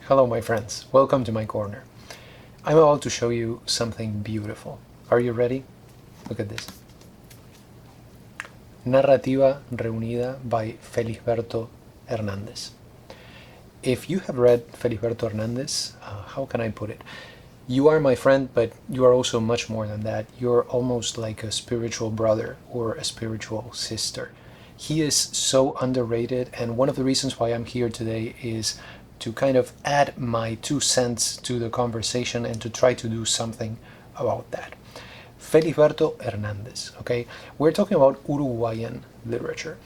Hello my friends, welcome to my corner. I'm about to show you something beautiful. Are you ready? Look at this. Narrativa reunida by Felisberto Hernández. If you have read Felisberto Hernández, how can I put it? You are my friend, but you are also much more than that. You're almost like a spiritual brother or a spiritual sister. He is so underrated, and one of the reasons why I'm here today is to kind of add my 2 cents to the conversation and to try to do something about that. Felisberto Hernández, okay? We're talking about Uruguayan literature.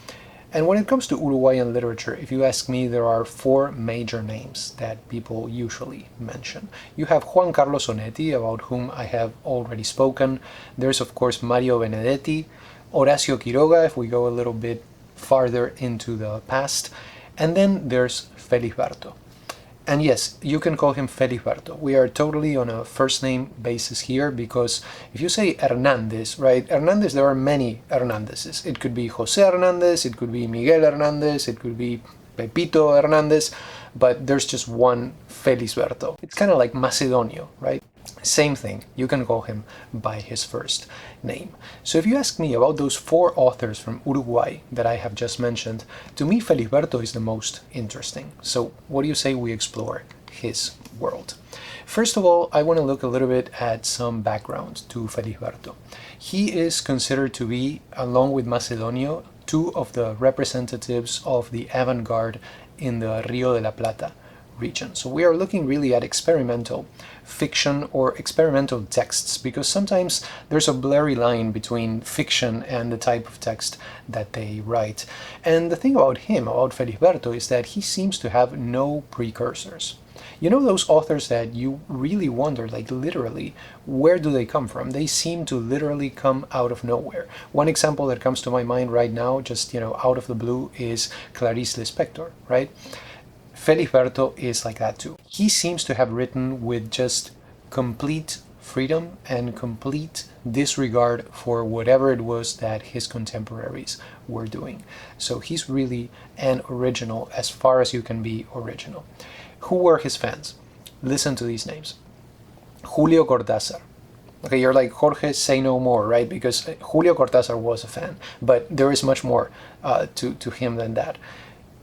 And when it comes to Uruguayan literature, if you ask me, there are 4 major names that people usually mention. You have Juan Carlos Onetti, about whom I have already spoken. There's of course Mario Benedetti, Horacio Quiroga, if we go a little bit farther into the past. And then there's Felisberto. And yes, you can call him Felisberto. We are totally on a first name basis here because if you say Hernández, right? Hernández, there are many Hernándezes. It could be José Hernández, it could be Miguel Hernández, it could be Pepito Hernández, but there's just one Felisberto. It's kind of like Macedonio, right? Same thing, you can call him by his first name. So if you ask me about those 4 authors from Uruguay that I have just mentioned, to me Felisberto is the most interesting. So what do you say we explore his world? First of all, I want to look a little bit at some background to Felisberto. He is considered to be, along with Macedonio, 2 of the representatives of the avant-garde in the Rio de la Plata region. So we are looking really at experimental fiction or experimental texts, because sometimes there's a blurry line between fiction and the type of text that they write. And the thing about him, about Felisberto, is that he seems to have no precursors. You know those authors that you really wonder, like literally, where do they come from? They seem to literally come out of nowhere. One example that comes to my mind right now, just, out of the blue, is Clarice Lispector, right? Felisberto is like that too. He seems to have written with just complete freedom and complete disregard for whatever it was that his contemporaries were doing. So he's really an original as far as you can be original. Who were his fans? Listen to these names. Julio Cortázar. Okay, you're like, Jorge, say no more, right? Because Julio Cortázar was a fan, but there is much more to him than that.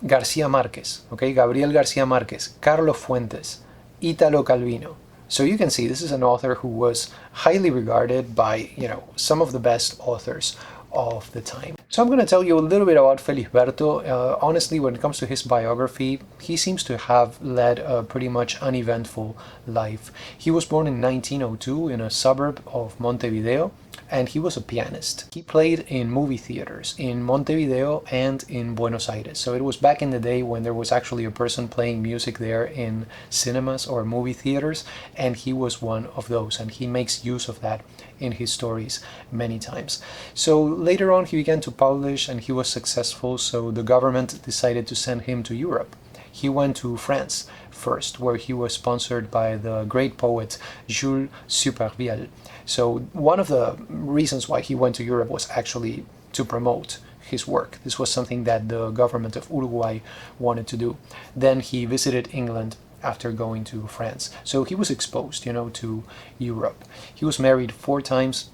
García Márquez, okay, Gabriel García Márquez, Carlos Fuentes, Italo Calvino. So you can see this is an author who was highly regarded by, some of the best authors of the time. So I'm going to tell you a little bit about Felisberto. Honestly, when it comes to his biography, he seems to have led a pretty much uneventful life. He was born in 1902 in a suburb of Montevideo, and he was a pianist. He played in movie theaters in Montevideo and in Buenos Aires. So it was back in the day when there was actually a person playing music there in cinemas or movie theaters, and he was one of those, and he makes use of that in his stories many times. So later on he began to publish and he was successful, so the government decided to send him to Europe. He went to France first, where he was sponsored by the great poet Jules Supervielle. So one of the reasons why he went to Europe was actually to promote his work. This was something that the government of Uruguay wanted to do. Then he visited England after going to France. So he was exposed, to Europe. He was married 4 times.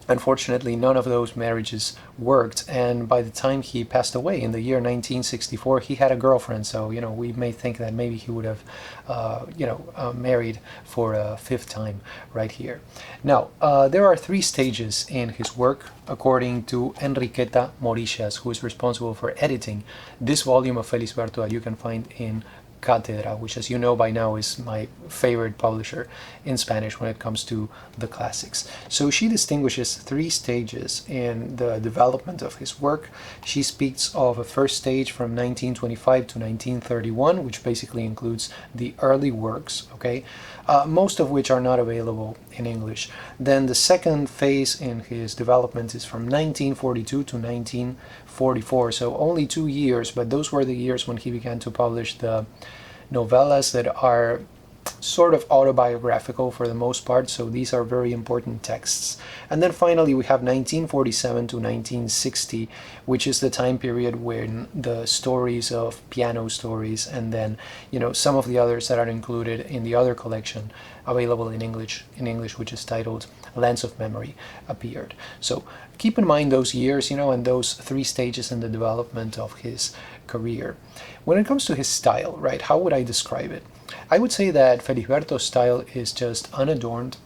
Unfortunately, none of those marriages worked, and by the time he passed away in the year 1964, he had a girlfriend. So, we may think that maybe he would have, married for a 5th time right here. Now, there are 3 stages in his work, according to Enriqueta Morillas, who is responsible for editing this volume of Felisberto that you can find in Cátedra, which, as you know by now, is my favorite publisher in Spanish when it comes to the classics. So she distinguishes 3 stages in the development of his work. She speaks of a first stage from 1925 to 1931, which basically includes the early works, okay, most of which are not available in English. Then the second phase in his development is from 1942 to 1944, so only 2 years, but those were the years when he began to publish the novellas that are sort of autobiographical for the most part, so these are very important texts. And then finally we have 1947 to 1960, which is the time period when the stories of piano stories, and then some of the others that are included in the other collection available in English, which is titled Lands of Memory, appeared. So keep in mind those years, and those 3 stages in the development of his career. When it comes to his style, right, how would I describe it? I would say that Felisberto's style is just unadorned.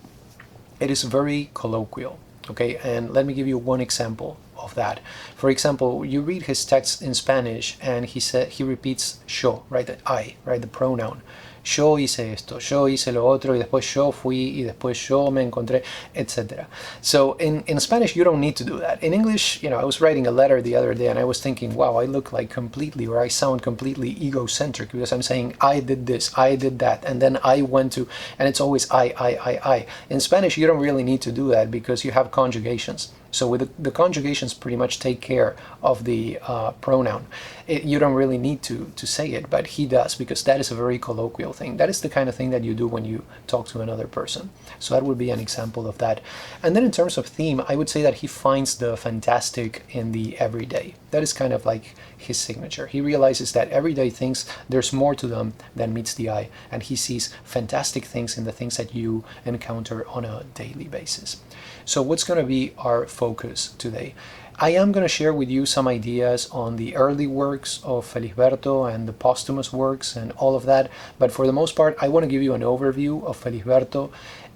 It is very colloquial, okay? And let me give you one example of that. For example, you read his text in Spanish and he repeats yo, right, the I, right, the pronoun. Yo hice esto, yo hice lo otro, y después yo fui, y después yo me encontré, etc. So in Spanish, you don't need to do that. In English, I was writing a letter the other day and I was thinking, wow, I look like completely, or I sound completely egocentric because I'm saying I did this, I did that, and then I went to, and it's always I. In Spanish, you don't really need to do that because you have conjugations. So with the conjugations pretty much take care of the pronoun. You don't really need to say it, but he does, because that is a very colloquial thing. That is the kind of thing that you do when you talk to another person. So that would be an example of that. And then in terms of theme, I would say that he finds the fantastic in the everyday. That is kind of like his signature. He realizes that everyday things, there's more to them than meets the eye, and he sees fantastic things in the things that you encounter on a daily basis. So what's going to be our focus today? I am going to share with you some ideas on the early works of Felisberto and the posthumous works and all of that, but for the most part I want to give you an overview of Felisberto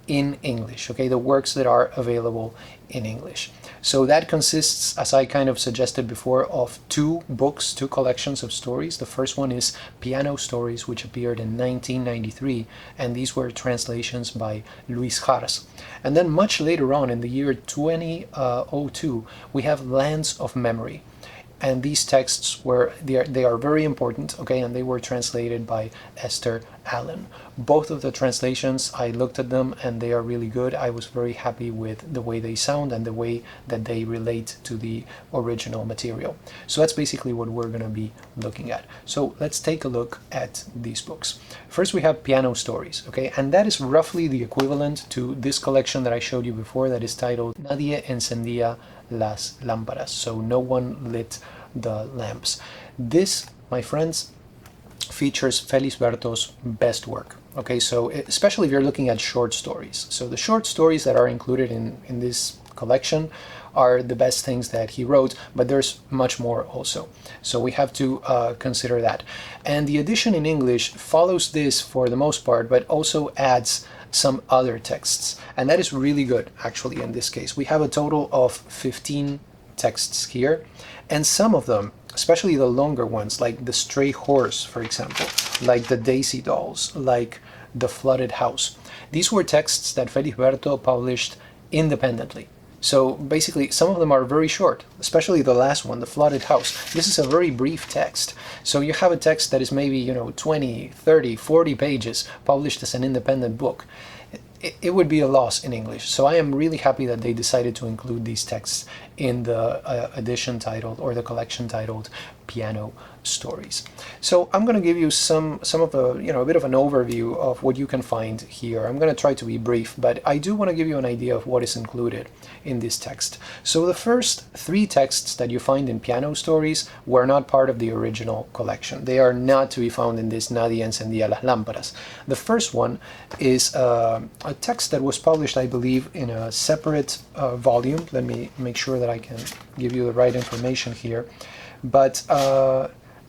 in English, okay, the works that are available in English. So that consists, as I kind of suggested before, of 2 books, 2 collections of stories. The first one is Piano Stories, which appeared in 1993, and these were translations by Luis Jars. And then much later on, in the year 2002, we have Lands of Memory. And these texts they are very important, okay, and they were translated by Esther Allen. Both of the translations, I looked at them and they are really good. I was very happy with the way they sound and the way that they relate to the original material. So that's basically what we're going to be looking at. So let's take a look at these books. First we have Piano Stories, okay, and that is roughly the equivalent to this collection that I showed you before that is titled Nadie encendía las lámparas, so no one lit the lamps. This, my friends, features Felisberto's best work. Okay, so especially if you're looking at short stories. So the short stories that are included in this collection are the best things that he wrote, but there's much more also. So we have to consider that. And the edition in English follows this for the most part, but also adds some other texts. And that is really good, actually, in this case. We have a total of 15 texts here, and some of them, especially the longer ones, like The Stray Horse, for example, like The Daisy Dolls, like The Flooded House. These were texts that Felisberto published independently. So basically, some of them are very short, especially the last one, The Flooded House. This is a very brief text. So you have a text that is maybe, 20, 30, 40 pages published as an independent book. It would be a loss in English. So I am really happy that they decided to include these texts in the edition titled, or the collection titled, Piano Stories. So I'm going to give you some of a a bit of an overview of what you can find here. I'm going to try to be brief, but I do want to give you an idea of what is included in this text. So the first 3 texts that you find in Piano Stories were not part of the original collection. They are not to be found in this Nadie encendía las lámparas. The first one is a text that was published, I believe, in a separate volume. Let me make sure that I can give you the right information here. But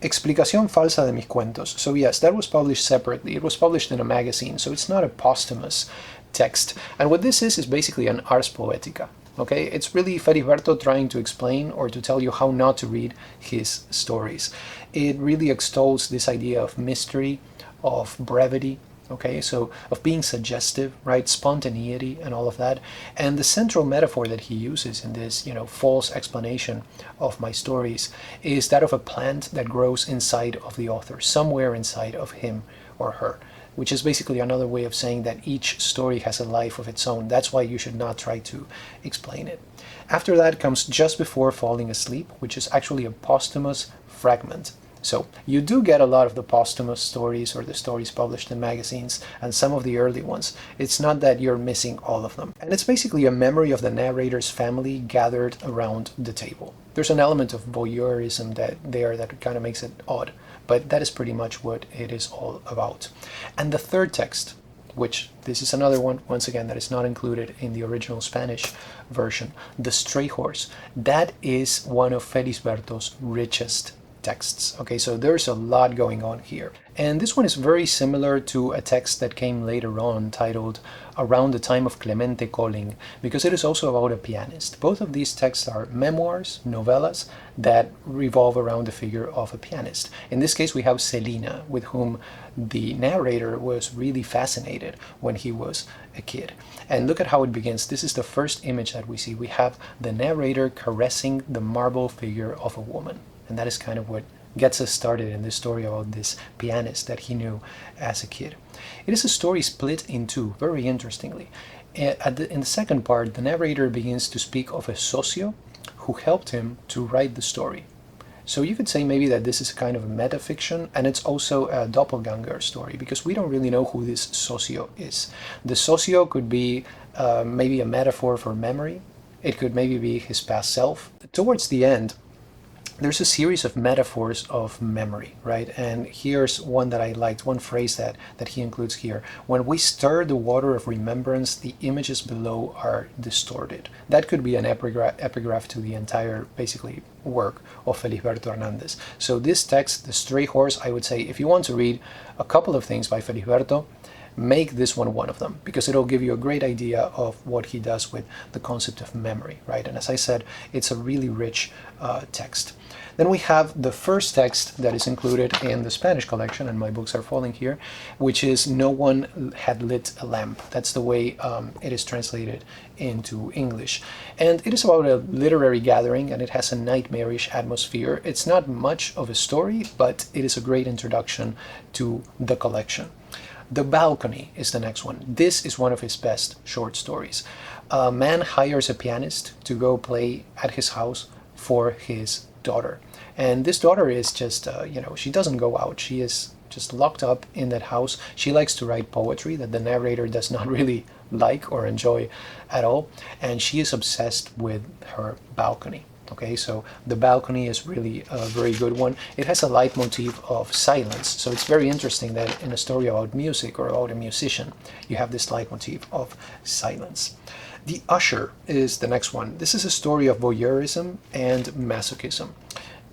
Explicación falsa de mis cuentos. So yes, that was published separately. It was published in a magazine, so it's not a posthumous text. And what this is basically an ars poetica. Okay, it's really Felisberto trying to explain or to tell you how not to read his stories. It really extols this idea of mystery, of brevity, okay, so of being suggestive, right, spontaneity and all of that. And the central metaphor that he uses in this, false explanation of my stories is that of a plant that grows inside of the author, somewhere inside of him or her, which is basically another way of saying that each story has a life of its own. That's why you should not try to explain it. After that comes Just Before Falling Asleep, which is actually a posthumous fragment. So you do get a lot of the posthumous stories or the stories published in magazines and some of the early ones. It's not that you're missing all of them. And it's basically a memory of the narrator's family gathered around the table. There's an element of voyeurism that kind of makes it odd, but that is pretty much what it is all about. And the third text, which this is another one, once again, that is not included in the original Spanish version, The Stray Horse, that is one of Felisberto's richest texts. Okay, so there's a lot going on here. And this one is very similar to a text that came later on titled Around the Time of Clemente Colling, because it is also about a pianist. Both of these texts are memoirs, novellas, that revolve around the figure of a pianist. In this case, we have Selina, with whom the narrator was really fascinated when he was a kid. And look at how it begins. This is the first image that we see. We have the narrator caressing the marble figure of a woman. And that is kind of what gets us started in this story about this pianist that he knew as a kid. It is a story split in two, very interestingly. In the second part, the narrator begins to speak of a socio who helped him to write the story. So you could say maybe that this is a kind of a metafiction, and it's also a doppelganger story, because we don't really know who this socio is. The socio could be maybe a metaphor for memory. It could maybe be his past self. Towards the end, there's a series of metaphors of memory, right? And here's one that I liked, one phrase that he includes here. When we stir the water of remembrance, the images below are distorted. That could be an epigraph to the entire, basically, work of Felisberto Hernandez. So this text, The Stray Horse, I would say, if you want to read a couple of things by Felisberto, make this one of them, because it'll give you a great idea of what he does with the concept of memory, right? And as I said, it's a really rich text. Then we have the first text that is included in the Spanish collection, and my books are falling here, which is No One Had Lit a Lamp. That's the way it is translated into English. And it is about a literary gathering, and it has a nightmarish atmosphere. It's not much of a story, but it is a great introduction to the collection. The Balcony is the next one. This is one of his best short stories. A man hires a pianist to go play at his house for his daughter. And this daughter is just, she doesn't go out. She is just locked up in that house. She likes to write poetry that the narrator does not really like or enjoy at all. And she is obsessed with her balcony. Okay, so The Balcony is really a very good one. It has a leitmotif of silence, so it's very interesting that in a story about music or about a musician, you have this leitmotif of silence. The Usher is the next one. This is a story of voyeurism and masochism.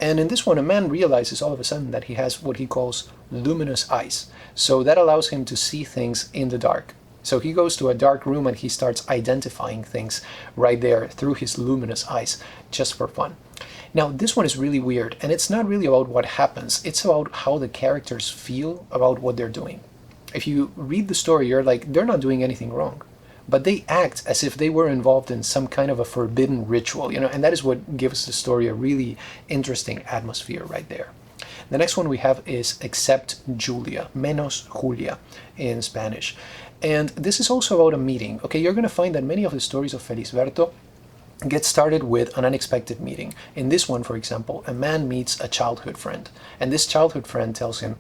And in this one, a man realizes all of a sudden that he has what he calls luminous eyes. So that allows him to see things in the dark. So he goes to a dark room and he starts identifying things right there through his luminous eyes, just for fun. Now, this one is really weird, and it's not really about what happens. It's about how the characters feel about what they're doing. If you read the story, you're like, they're not doing anything wrong. But they act as if they were involved in some kind of a forbidden ritual, and that is what gives the story a really interesting atmosphere right there. The next one we have is Except Julia, Menos Julia in Spanish. And this is also about a meeting. Okay, you're going to find that many of the stories of Felisberto get started with an unexpected meeting. In this one, for example, a man meets a childhood friend. And this childhood friend tells him,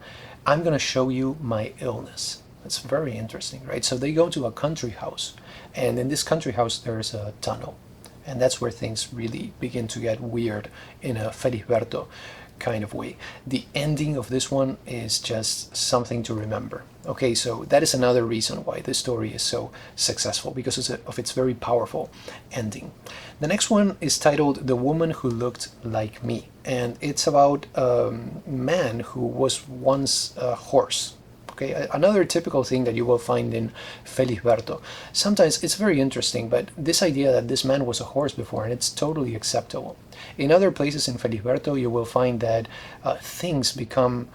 I'm going to show you my illness. That's very interesting, right? So they go to a country house. And in this country house, there's a tunnel. And that's where things really begin to get weird in a Felisberto kind of way. The ending of this one is just something to remember. Okay, so that is another reason why this story is so successful, because of its very powerful ending. The next one is titled The Woman Who Looked Like Me, and it's about a man who was once a horse. Okay, another typical thing that you will find in Felisberto. Sometimes it's very interesting, but this idea that this man was a horse before, and it's totally acceptable. In other places in Felisberto, you will find that things become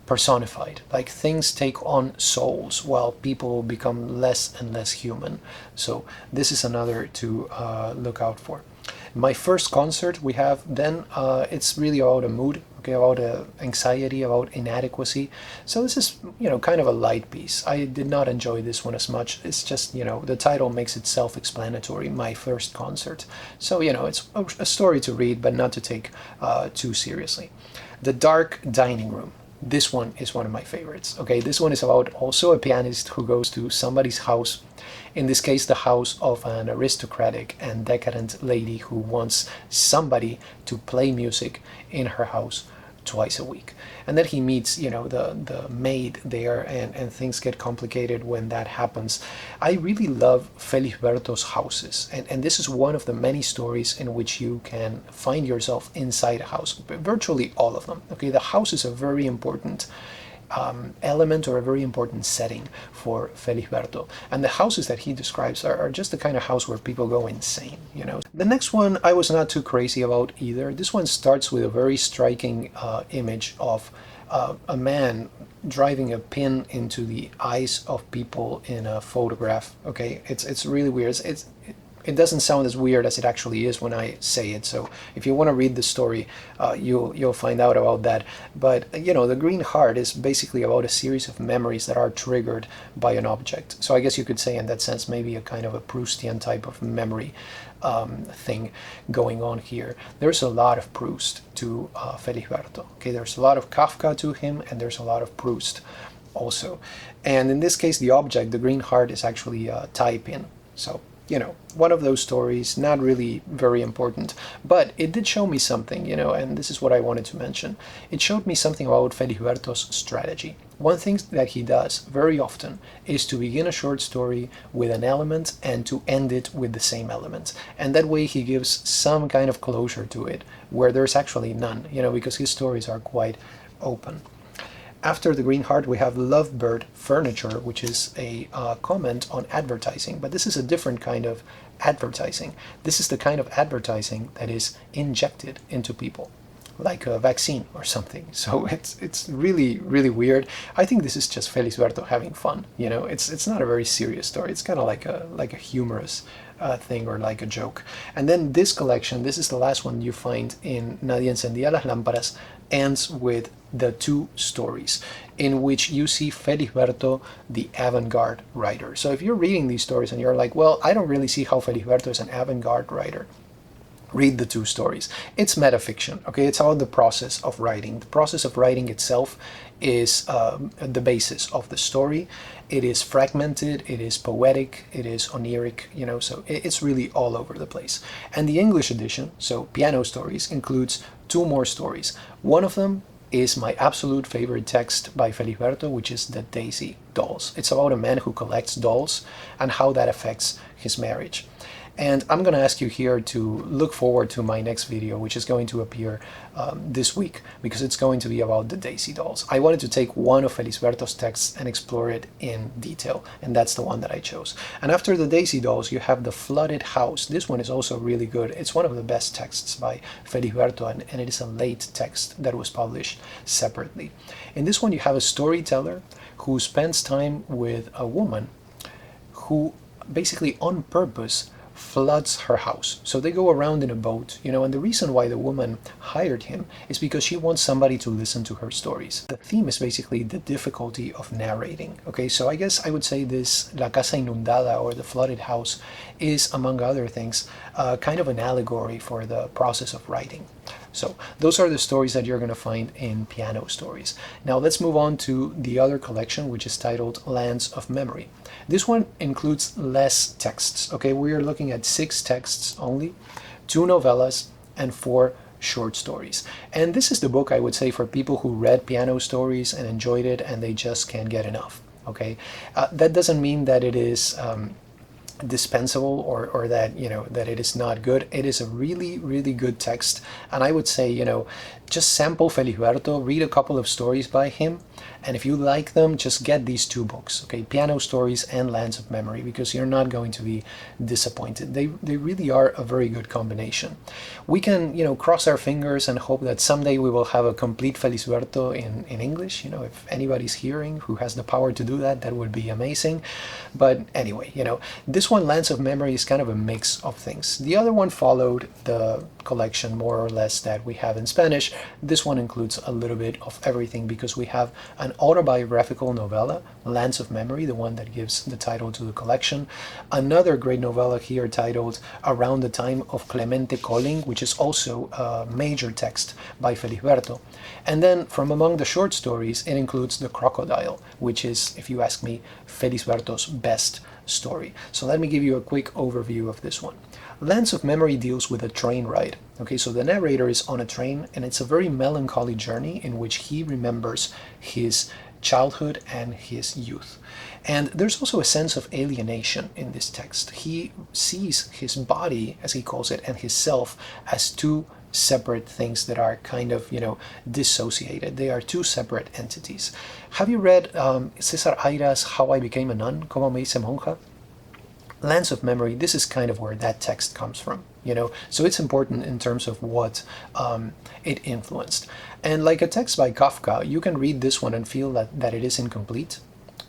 personified, like things take on souls while people become less and less human. So this is another to look out for. My first concert we have then, it's really about a mood, okay, about anxiety, about inadequacy. So this is, kind of a light piece. I did not enjoy this one as much. It's just, the title makes it self-explanatory, My First Concert. So, it's a story to read, but not to take too seriously. The Dark Dining Room. This one is one of my favorites. Okay, this one is about also a pianist who goes to somebody's house, in this case the house of an aristocratic and decadent lady who wants somebody to play music in her house twice a week. And then he meets, the maid there, and things get complicated when that happens. I really love Felisberto's houses, and this is one of the many stories in which you can find yourself inside a house, virtually all of them. Okay, the house is a very important element, or a very important setting for Felisberto. And the houses that he describes are just the kind of house where people go insane. The next one I was not too crazy about either. This one starts with a very striking image of a man driving a pin into the eyes of people in a photograph. Okay, it's really weird. It doesn't sound as weird as it actually is when I say it. So if you want to read the story, you'll find out about that. But the Green Heart is basically about a series of memories that are triggered by an object. So I guess you could say in that sense maybe a kind of a Proustian type of memory thing going on here. There's a lot of Proust to Felisberto. Okay, there's a lot of Kafka to him, and there's a lot of Proust also. And in this case, the object, the Green Heart, is actually a tie pin. So one of those stories, not really very important, but it did show me something, and this is what I wanted to mention. It showed me something about Felisberto's strategy. One thing that he does very often is to begin a short story with an element and to end it with the same element. And that way he gives some kind of closure to it, where there's actually none, because his stories are quite open. After the Green Heart, we have Lovebird Furniture, which is a comment on advertising, but this is a different kind of advertising. This is the kind of advertising that is injected into people, like a vaccine or something. So it's really, really weird. I think this is just Felisberto having fun. It's not a very serious story. It's kind of like a humorous thing, or like a joke. And then this collection, this is the last one you find in Nadie encendía las lámparas, ends with the two stories in which you see Felisberto, the avant-garde writer. So if you're reading these stories and you're like, well, I don't really see how Felisberto is an avant-garde writer, read the two stories. It's metafiction, okay? It's about the process of writing. The process of writing itself is the basis of the story. It is fragmented, it is poetic, it is oniric, so it's really all over the place. And the English edition, so Piano Stories, includes two more stories. One of them is my absolute favorite text by Felisberto, which is The Daisy Dolls. It's about a man who collects dolls and how that affects his marriage. And I'm going to ask you here to look forward to my next video, which is going to appear this week, because it's going to be about the Daisy Dolls. I wanted to take one of Felisberto's texts and explore it in detail, and that's the one that I chose. And after the Daisy Dolls, you have The Flooded House. This one is also really good. It's one of the best texts by Felisberto, and it is a late text that was published separately. In this one, you have a storyteller who spends time with a woman who basically on purpose floods her house. So they go around in a boat, and the reason why the woman hired him is because she wants somebody to listen to her stories. The theme is basically the difficulty of narrating. Okay, so I guess I would say this La Casa Inundada, or The Flooded House, is, among other things, kind of an allegory for the process of writing. So those are the stories that you're going to find in Piano Stories. Now let's move on to the other collection, which is titled Lands of Memory. This one includes less texts. Okay, we are looking at 6 texts only, 2 novellas, and 4 short stories. And this is the book, I would say, for people who read Piano Stories and enjoyed it and they just can't get enough. Okay, that doesn't mean that it is dispensable, or that that it is not good. It is a really, really good text, and I would say just sample Felisberto, read a couple of stories by him, and if you like them, just get these 2 books, okay, Piano Stories and Lands of Memory, because you're not going to be disappointed. They really are a very good combination. We can cross our fingers and hope that someday we will have a complete Felisberto in English. If anybody's hearing who has the power to do that, that would be amazing. But anyway, this one, Lands of Memory, is kind of a mix of things. The other one followed the collection more or less that we have in Spanish. This one includes a little bit of everything because we have an autobiographical novella, Lands of Memory, the one that gives the title to the collection. Another great novella here titled Around the Time of Clemente Calling, which is also a major text by Felisberto. And then from among the short stories, it includes The Crocodile, which is, if you ask me, Felisberto's best story. So let me give you a quick overview of this one. Lands of Memory deals with a train ride. Okay, so the narrator is on a train, and it's a very melancholy journey in which he remembers his childhood and his youth. And there's also a sense of alienation in this text. He sees his body, as he calls it, and his self as two separate things that are kind of, dissociated. They are two separate entities. Have you read César Aira's How I Became a Nun, Como me hice monja? Lands of Memory, this is kind of where that text comes from, so it's important in terms of what it influenced. And like a text by Kafka, you can read this one and feel that it is incomplete,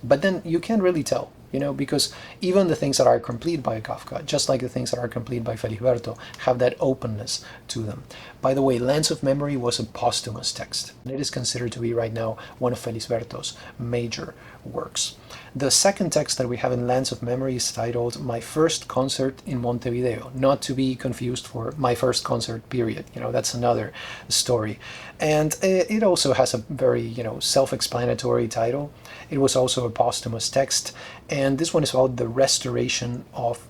but then you can't really tell, because even the things that are complete by Kafka, just like the things that are complete by Felisberto, have that openness to them. By the way, Lands of Memory was a posthumous text, and it is considered to be right now one of Felisberto's major works. The second text that we have in Lands of Memory is titled My First Concert in Montevideo, not to be confused for My First Concert, period. That's another story. And it also has a very, self-explanatory title. It was also a posthumous text, and this one is about the restoration of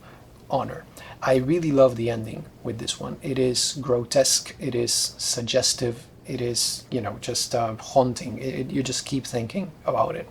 honor. I really love the ending with this one. It is grotesque, it is suggestive, it is, just haunting. You just keep thinking about it.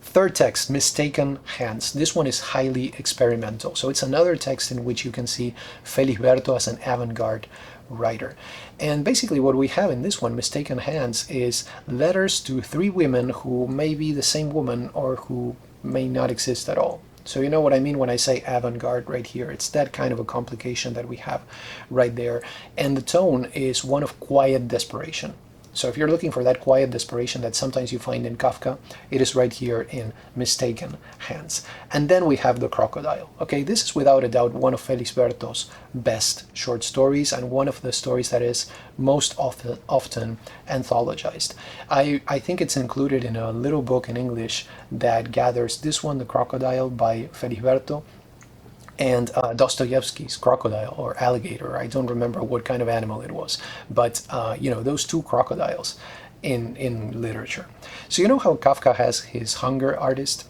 Third text, Mistaken Hands. This one is highly experimental. So it's another text in which you can see Felisberto as an avant-garde writer. And basically what we have in this one, Mistaken Hands, is letters to three women who may be the same woman or who may not exist at all. So you know what I mean when I say avant-garde right here. It's that kind of a complication that we have right there. And the tone is one of quiet desperation. So if you're looking for that quiet desperation that sometimes you find in Kafka, it is right here in Mistaken Hands. And then we have The Crocodile. Okay, this is without a doubt one of Felisberto's best short stories and one of the stories that is most often anthologized. I think it's included in a little book in English that gathers this one, The Crocodile by Felisberto, and Dostoevsky's Crocodile or Alligator. I don't remember what kind of animal it was, but those two crocodiles in literature. So you know how Kafka has his hunger artist?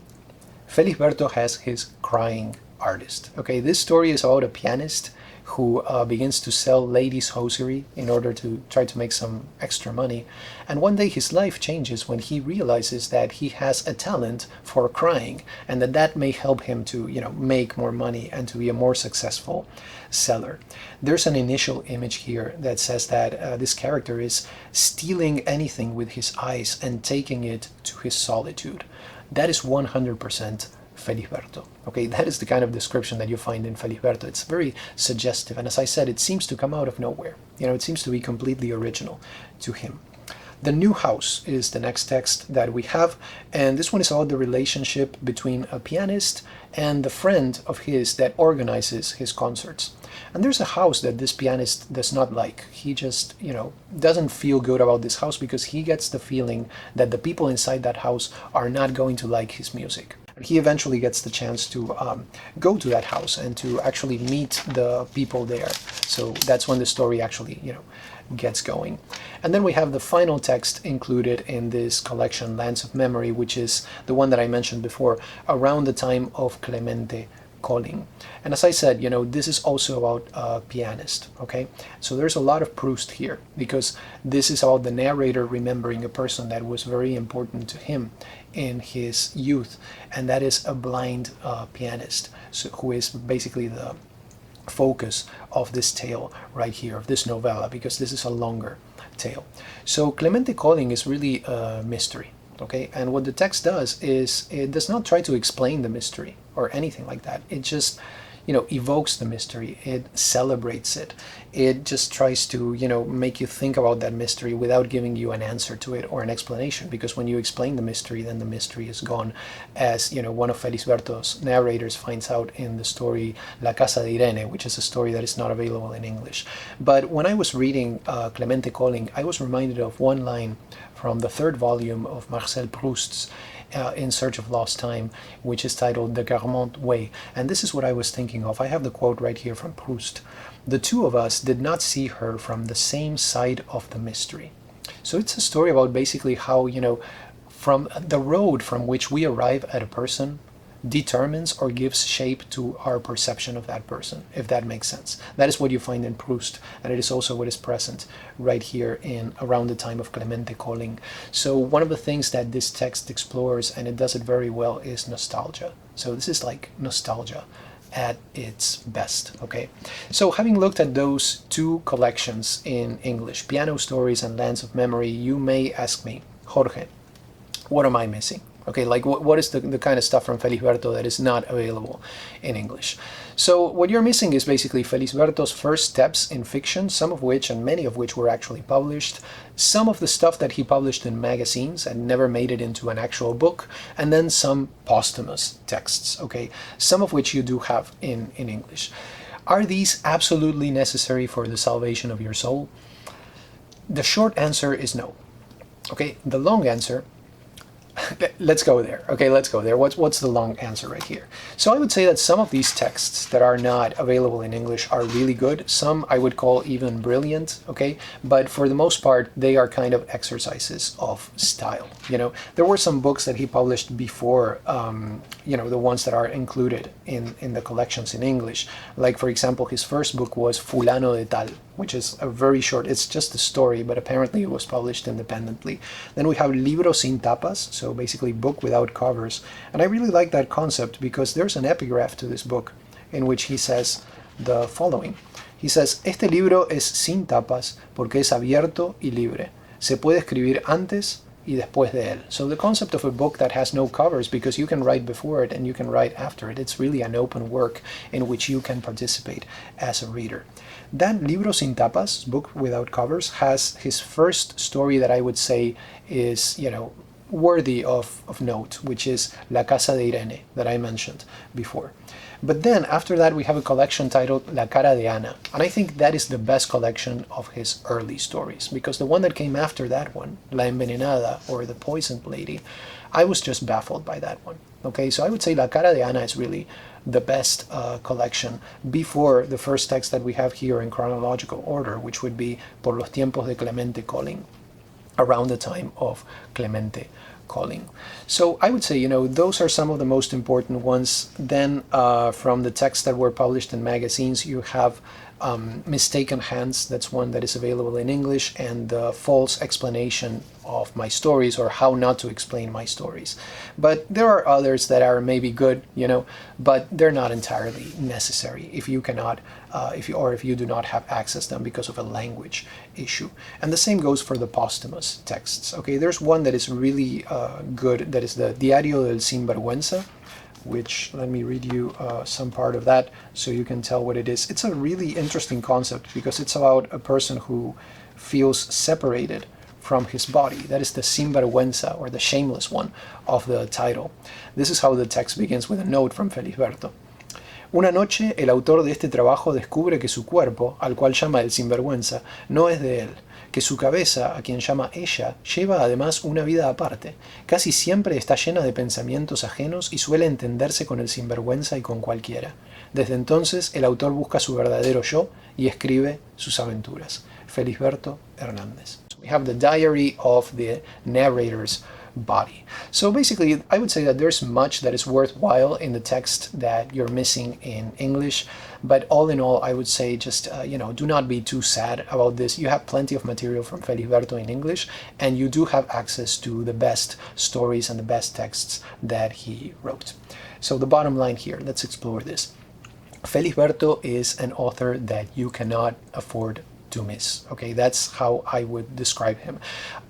Felisberto has his crying artist. Okay, this story is about a pianist who begins to sell ladies' hosiery in order to try to make some extra money. And one day his life changes when he realizes that he has a talent for crying and that may help him to, make more money and to be a more successful seller. There's an initial image here that says that this character is stealing anything with his eyes and taking it to his solitude. That is 100% Felisberto. Okay, that is the kind of description that you find in Felisberto. It's very suggestive, and as I said, it seems to come out of nowhere. It seems to be completely original to him. The New House is the next text that we have, and this one is about the relationship between a pianist and the friend of his that organizes his concerts. And there's a house that this pianist does not like. He just, doesn't feel good about this house because he gets the feeling that the people inside that house are not going to like his music. He eventually gets the chance to go to that house and to actually meet the people there. So that's when the story actually, gets going. And then we have the final text included in this collection, Lands of Memory, which is the one that I mentioned before, Around the Time of Clemente Calling. And as I said, this is also about a pianist, okay? So there's a lot of Proust here because this is about the narrator remembering a person that was very important to him in his youth, and that is a blind pianist, who is basically the focus of this tale right here, of this novella, because this is a longer tale. So Clemente Calling is really a mystery, okay? And what the text does is it does not try to explain the mystery or anything like that. It just, evokes the mystery. It celebrates it. It just tries to, make you think about that mystery without giving you an answer to it or an explanation. Because when you explain the mystery, then the mystery is gone. As, one of Felisberto's narrators finds out in the story La Casa de Irene, which is a story that is not available in English. But when I was reading Clemente Colling, I was reminded of one line from the third volume of Marcel Proust's In Search of Lost Time, which is titled The Guermantes Way. And this is what I was thinking of. I have the quote right here from Proust. The two of us did not see her from the same side of the mystery. So it's a story about basically how, from the road from which we arrive at a person determines or gives shape to our perception of that person, if that makes sense. That is what you find in Proust, and it is also what is present right here in around the time of Clemente Colling. So one of the things that this text explores, and it does it very well, is nostalgia. So this is like nostalgia at its best. Okay, so having looked at those two collections in English, Piano Stories and Lands of Memory, you may ask me, Jorge, what am I missing? Okay, like what is the kind of stuff from Felisberto that is not available in English? So what you're missing is basically Felisberto's first steps in fiction, some of which and many of which were actually published, some of the stuff that he published in magazines and never made it into an actual book, and then some posthumous texts, okay, some of which you do have in English. Are these absolutely necessary for the salvation of your soul? The short answer is no. Okay, the long answer, let's go there. Okay, let's go there. What's the long answer right here? So I would say that some of these texts that are not available in English are really good. Some I would call even brilliant, okay? But for the most part, they are kind of exercises of style. There were some books that he published before, the ones that are included in the collections in English. Like, for example, his first book was Fulano de Tal, which is a very short, it's just a story, but apparently it was published independently. Then we have Libro sin tapas, so basically book without covers. And I really like that concept because there's an epigraph to this book in which he says the following. He says, este libro es sin tapas porque es abierto y libre. Se puede escribir antes y después de él. So the concept of a book that has no covers, because you can write before it and you can write after it, it's really an open work in which you can participate as a reader. That Libro sin tapas, book without covers, has his first story that I would say is, worthy of note, which is La Casa de Irene, that I mentioned before. But then after that we have a collection titled La Cara de Ana, and I think that is the best collection of his early stories, because the one that came after that one, La Envenenada, or The Poisoned Lady, I was just baffled by that one. Okay, so I would say La Cara de Ana is really the best collection before the first text that we have here in chronological order, which would be Por los tiempos de Clemente Colling, around the time of Clemente Colling. So I would say, those are some of the most important ones. Then from the texts that were published in magazines, you have Mistaken Hands, that's one that is available in English, and The False Explanation of My Stories, or How Not to Explain My Stories. But there are others that are maybe good, but they're not entirely necessary if you cannot, if you do not have access to them because of a language issue. And the same goes for the posthumous texts. Okay, there's one that is really good, that is the Diario del Sinvergüenza, which, let me read you some part of that so you can tell what it is. It's a really interesting concept because it's about a person who feels separated from his body. That is the sinvergüenza, or the shameless one, of the title. This is how the text begins, with a note from Felisberto. Una noche, el autor de este trabajo descubre que su cuerpo, al cual llama el sinvergüenza, no es de él, que su cabeza, a quien llama ella, lleva además una vida aparte. Casi siempre está llena de pensamientos ajenos y suele entenderse con el sinvergüenza y con cualquiera. Desde entonces, el autor busca su verdadero yo y escribe sus aventuras. Felisberto Hernández. We have the diary of the narrator's body. So basically, I would say that there's much that is worthwhile in the text that you're missing in English. But all in all, I would say just, do not be too sad about this. You have plenty of material from Felisberto in English, and you do have access to the best stories and the best texts that he wrote. So the bottom line here, let's explore this. Felisberto is an author that you cannot afford to miss. Okay, that's how I would describe him.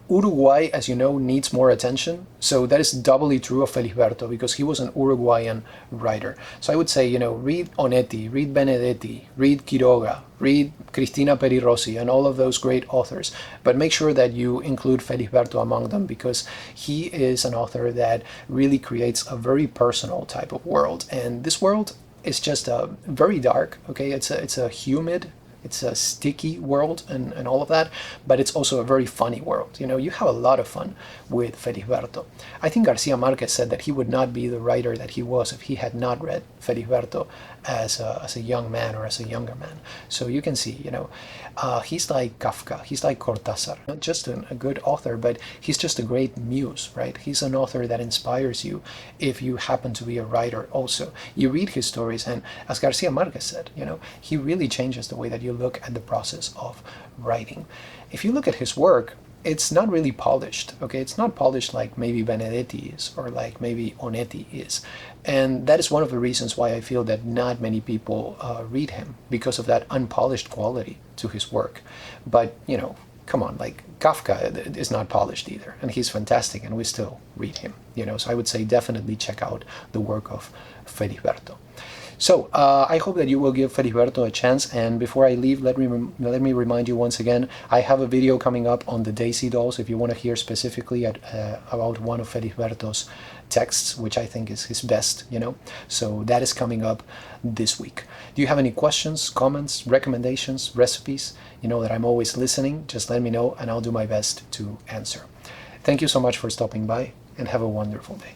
Uruguay, as you know, needs more attention. So that is doubly true of Felisberto because he was an Uruguayan writer. So I would say, read Onetti, read Benedetti, read Quiroga, read Cristina Peri Rossi, and all of those great authors. But make sure that you include Felisberto among them because he is an author that really creates a very personal type of world. And this world is just very dark. Okay, it's a humid, it's a sticky world and all of that, but it's also a very funny world. You have a lot of fun with Felisberto. I think Garcia Marquez said that he would not be the writer that he was if he had not read Felisberto as a young man or as a younger man. So you can see, he's like Kafka, he's like Cortázar, not just a good author, but he's just a great muse, right? He's an author that inspires you if you happen to be a writer also. You read his stories, and as Garcia Marquez said, he really changes the way that you look at the process of writing. If you look at his work, it's not really polished, okay? It's not polished like maybe Benedetti is or like maybe Onetti is. And that is one of the reasons why I feel that not many people read him, because of that unpolished quality to his work. But, come on, like Kafka is not polished either, and he's fantastic, and we still read him, So I would say definitely check out the work of Felisberto. So I hope that you will give Felisberto a chance. And before I leave, let me remind you once again, I have a video coming up on the Daisy Dolls if you want to hear specifically about one of Felisberto's texts, which I think is his best, So that is coming up this week. Do you have any questions, comments, recommendations, recipes? You know that I'm always listening. Just let me know and I'll do my best to answer. Thank you so much for stopping by and have a wonderful day.